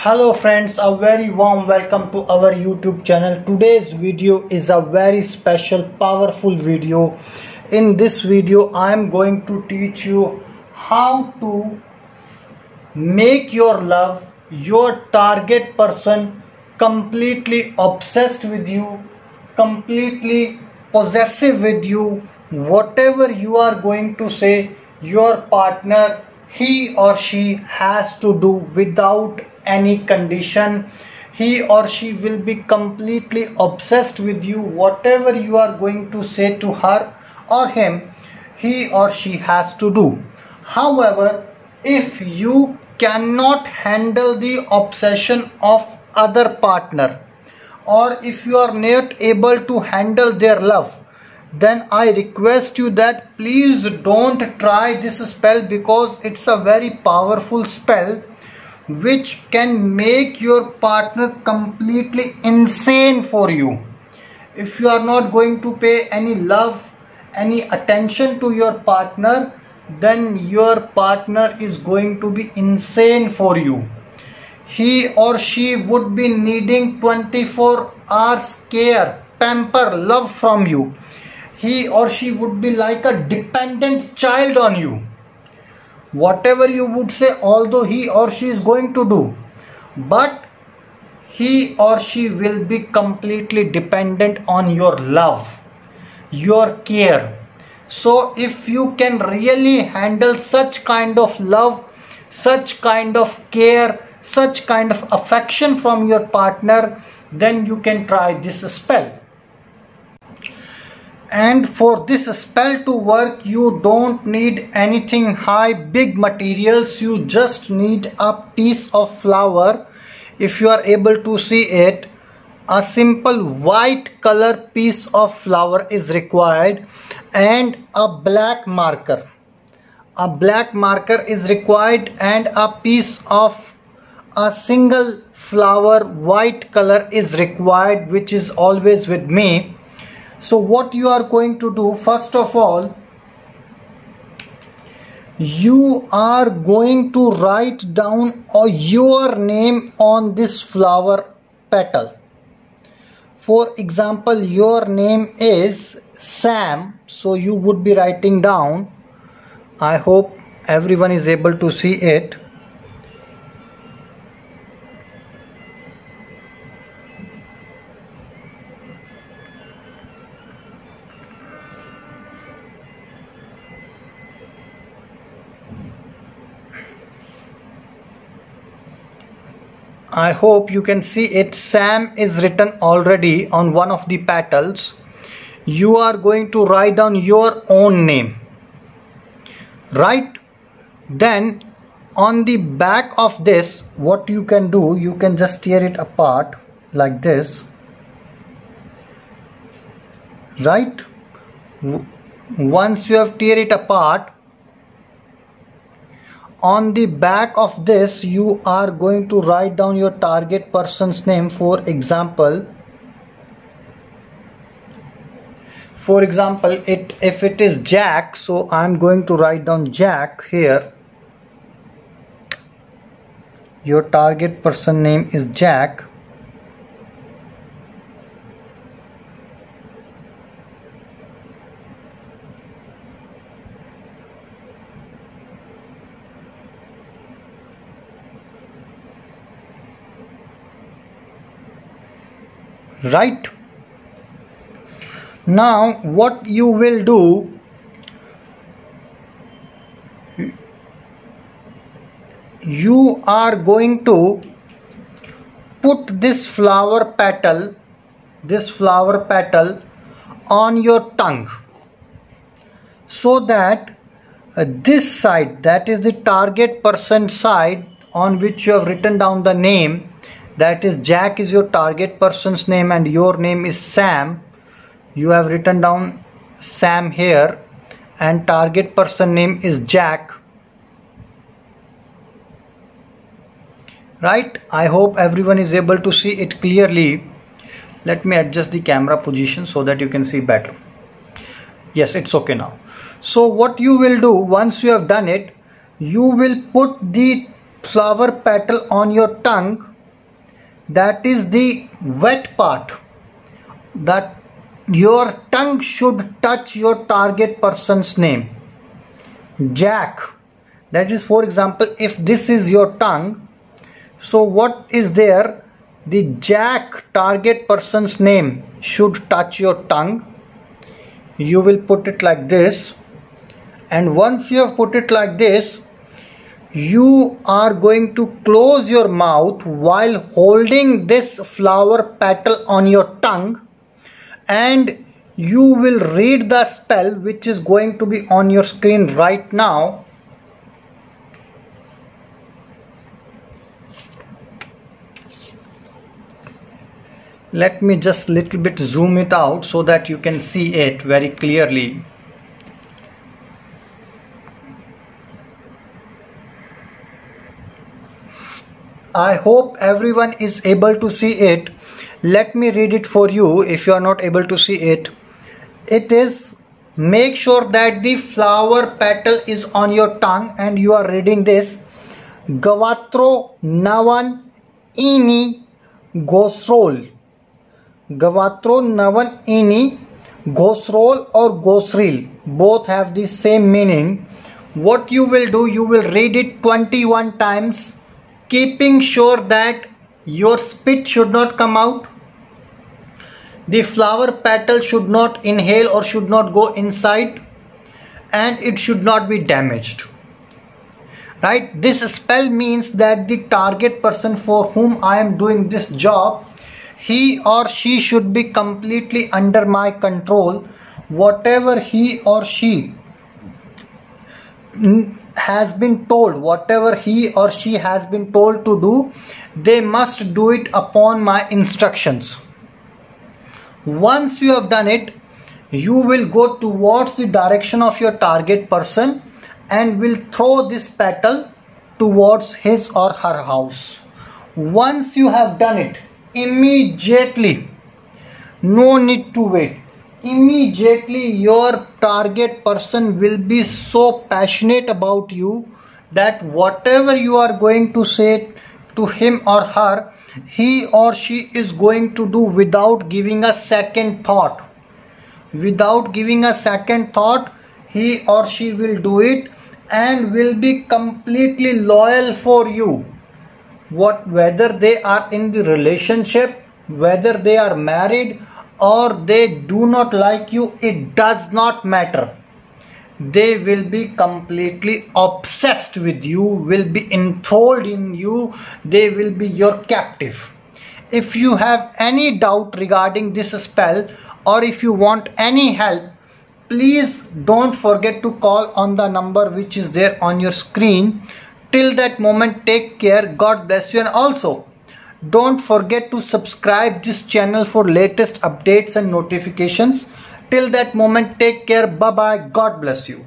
Hello friends, a very warm welcome to our YouTube channel. Today's video is a very special, powerful video. In this video, I am going to teach you how to make your love, your target person, completely obsessed with you, completely possessive with you. Whatever you are going to say, your partner, he or she has to do without any condition. He or she will be completely obsessed with you. Whatever you are going to say to her or him, he or she has to do. However, if you cannot handle the obsession of other partner, or if you are not able to handle their love, then I request you that please don't try this spell, because it's a very powerful spell which can make your partner completely insane for you. If you are not going to pay any love, any attention to your partner, then your partner is going to be insane for you. He or she would be needing 24 hours care, pamper, love from you. He or she would be like a dependent child on you. Whatever you would say, although he or she is going to do, but he or she will be completely dependent on your love, your care. So if you can really handle such kind of love, such kind of care, such kind of affection from your partner, then you can try this spell. And for this spell to work, you don't need anything high, big materials. You just need a piece of flower. If you are able to see it, a simple white color piece of flower is required, and a black marker. A black marker is required, and a piece of a single flower, white color, is required, which is always with me. So what you are going to do, first of all, you are going to write down your name on this flower petal. For example, your name is Sam, so you would be writing down. I hope everyone is able to see it. I hope you can see it. Sam is written already on one of the petals. You are going to write down your own name. Right? Then on the back of this, what you can do, you can just tear it apart like this. Right? Once you have tear it apart, on the back of this, you are going to write down your target person's name. For example, if it is Jack, so I am going to write down Jack here. Your target person name is Jack. Right? Now what you will do, you are going to put this flower petal on your tongue, so that this side, that is the target person side on which you have written down the name, that is Jack is your target person's name and your name is Sam. You have written down Sam here, and target person name is Jack. Right? I hope everyone is able to see it clearly. Let me adjust the camera position so that you can see better. Yes, it's okay now. So what you will do, once you have done it, you will put the flower petal on your tongue that is the wet part, that your tongue should touch your target person's name. Jack, that is, for example, if this is your tongue, so what is there? The Jack target person's name should touch your tongue. You will put it like this, and once you have put it like this, you are going to close your mouth while holding this flower petal on your tongue, and you will read the spell which is going to be on your screen right now. Let me just little bit zoom it out so that you can see it very clearly. I hope everyone is able to see it. Let me read it for you if you are not able to see it. It is, make sure that the flower petal is on your tongue and you are reading this. Gavatro Navan Ini Gosrol. Gavatro Navan Ini Gosrol or Gosril, both have the same meaning. What you will do, you will read it 21 times, keeping sure that your spit should not come out, the flower petal should not inhale or should not go inside, and it should not be damaged. Right? This spell means that the target person for whom I am doing this job, he or she should be completely under my control. Whatever he or she has been told, whatever he or she has been told to do, they must do it upon my instructions. Once you have done it, you will go towards the direction of your target person and will throw this petal towards his or her house. Once you have done it, immediately, no need to wait, immediately your target person will be so passionate about you that whatever you are going to say to him or her, he or she is going to do without giving a second thought. Without giving a second thought, he or she will do it and will be completely loyal for you. Whether they are in the relationship, whether they are married or they do not like you, it does not matter. They will be completely obsessed with you, will be enthralled in you, they will be your captive. If you have any doubt regarding this spell, or if you want any help, please don't forget to call on the number which is there on your screen. Till that moment, take care, God bless you, and also don't forget to subscribe this channel for latest updates and notifications. Till that moment, take care, bye bye, God bless you.